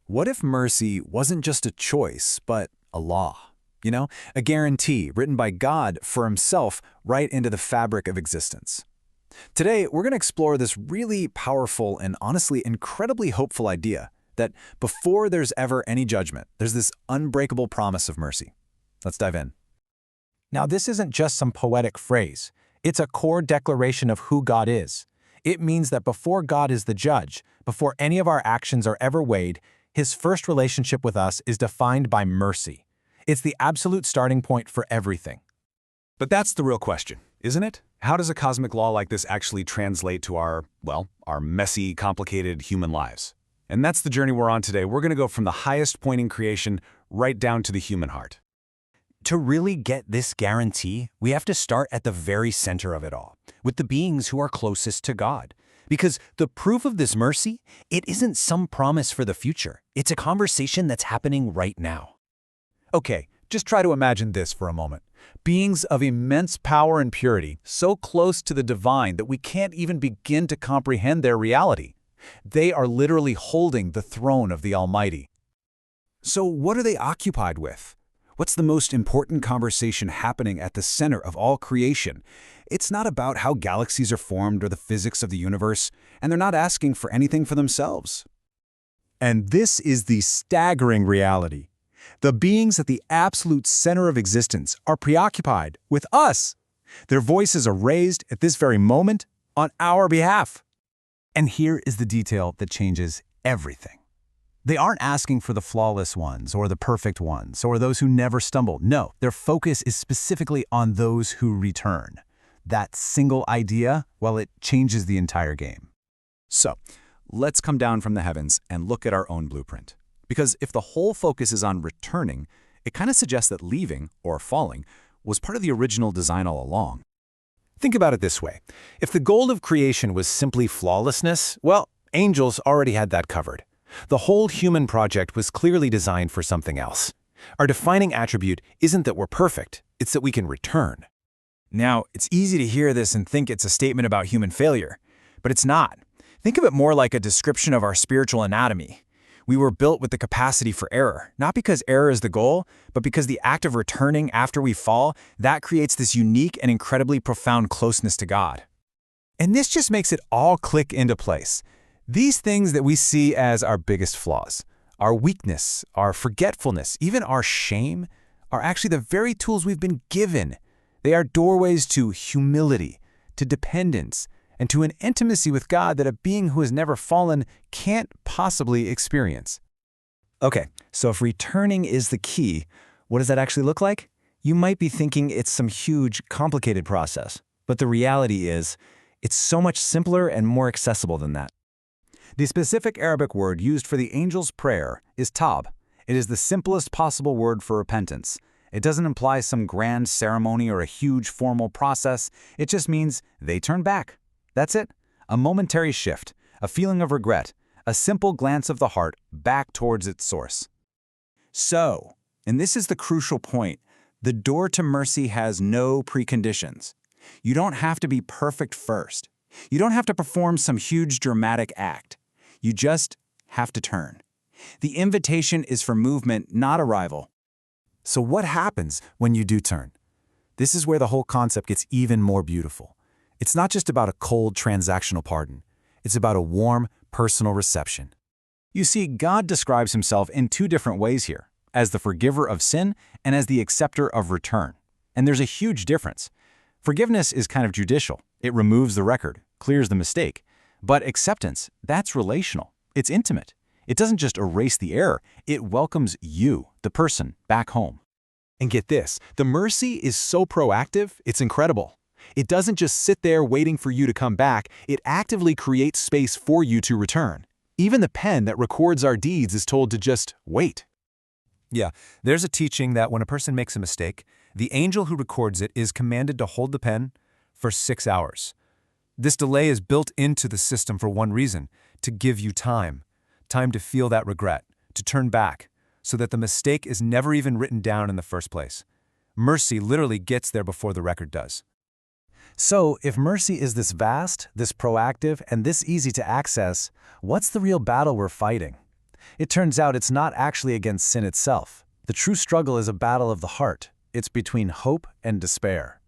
What if mercy wasn't just a choice, but a law? A guarantee written by God for himself right into the fabric of existence. Today, we're going to explore this really powerful and honestly incredibly hopeful idea that before there's ever any judgment, there's this unbreakable promise of mercy. Let's dive in. Now, this isn't just some poetic phrase. It's a core declaration of who God is. It means that before God is the judge, before any of our actions are ever weighed, his first relationship with us is defined by mercy. It's the absolute starting point for everything. But that's the real question, isn't it? How does a cosmic law like this actually translate to our messy, complicated human lives? And that's the journey we're on today. We're going to go from the highest point in creation right down to the human heart. To really get this guarantee, we have to start at the very center of it all, with the beings who are closest to God. Because the proof of this mercy, it isn't some promise for the future. It's a conversation that's happening right now. Okay, just try to imagine this for a moment. Beings of immense power and purity, so close to the divine that we can't even begin to comprehend their reality. They are literally holding the throne of the Almighty. So what are they occupied with? What's the most important conversation happening at the center of all creation? It's not about how galaxies are formed or the physics of the universe, and they're not asking for anything for themselves. And this is the staggering reality. The beings at the absolute center of existence are preoccupied with us. Their voices are raised at this very moment on our behalf. And here is the detail that changes everything. They aren't asking for the flawless ones or the perfect ones or those who never stumble. No, their focus is specifically on those who return. That single idea, well, it changes the entire game. So, let's come down from the heavens and look at our own blueprint. Because if the whole focus is on returning, it kind of suggests that leaving, or falling, was part of the original design all along. Think about it this way. If the goal of creation was simply flawlessness, well, angels already had that covered. The whole human project was clearly designed for something else. Our defining attribute isn't that we're perfect, it's that we can return. Now, it's easy to hear this and think it's a statement about human failure, but it's not. Think of it more like a description of our spiritual anatomy. We were built with the capacity for error, not because error is the goal, but because the act of returning after we fall, that creates this unique and incredibly profound closeness to God. And this just makes it all click into place. These things that we see as our biggest flaws, our weakness, our forgetfulness, even our shame, are actually the very tools we've been given. They are doorways to humility, to dependence, and to an intimacy with God that a being who has never fallen can't possibly experience. Okay, so if returning is the key, what does that actually look like? You might be thinking it's some huge, complicated process, but the reality is, it's so much simpler and more accessible than that. The specific Arabic word used for the angel's prayer is tab. It is the simplest possible word for repentance. It doesn't imply some grand ceremony or a huge formal process. It just means they turn back. That's it. A momentary shift, a feeling of regret, a simple glance of the heart back towards its source. So, and this is the crucial point, the door to mercy has no preconditions. You don't have to be perfect first. You don't have to perform some huge dramatic act. You just have to turn. The invitation is for movement, not arrival. So what happens when you do turn? This is where the whole concept gets even more beautiful. It's not just about a cold transactional pardon. It's about a warm, personal reception. You see, God describes himself in two different ways here, as the forgiver of sin and as the acceptor of return. And there's a huge difference. Forgiveness is kind of judicial. It removes the record, clears the mistake. But acceptance, that's relational. It's intimate. It doesn't just erase the error. It welcomes you, the person, back home. And get this, the mercy is so proactive, it's incredible. It doesn't just sit there waiting for you to come back, it actively creates space for you to return. Even the pen that records our deeds is told to just wait. Yeah, there's a teaching that when a person makes a mistake, the angel who records it is commanded to hold the pen for 6 hours. This delay is built into the system for one reason, to give you time to feel that regret, to turn back, so that the mistake is never even written down in the first place. Mercy literally gets there before the record does. So, if mercy is this vast, this proactive, and this easy to access, what's the real battle we're fighting? It turns out it's not actually against sin itself. The true struggle is a battle of the heart. It's between hope and despair.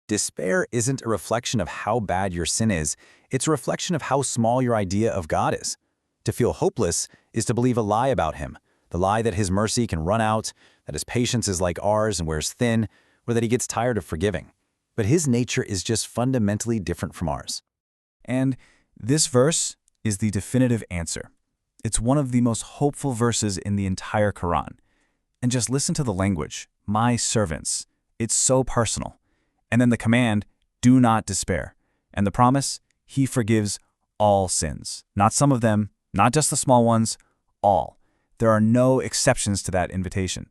Despair isn't a reflection of how bad your sin is, it's a reflection of how small your idea of God is. To feel hopeless is to believe a lie about him, the lie that his mercy can run out, that his patience is like ours and wears thin, or that he gets tired of forgiving. But his nature is just fundamentally different from ours. And this verse is the definitive answer. It's one of the most hopeful verses in the entire Quran. And just listen to the language, my servants. It's so personal. And then the command, do not despair. And the promise, he forgives all sins. Not some of them, not just the small ones, all. There are no exceptions to that invitation.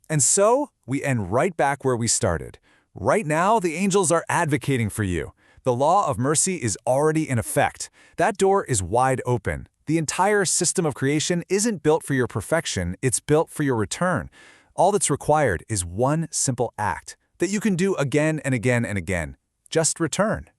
And so, we end right back where we started. Right now, the angels are advocating for you. The law of mercy is already in effect. That door is wide open. The entire system of creation isn't built for your perfection, it's built for your return. All that's required is one simple act that you can do again and again and again. Just return.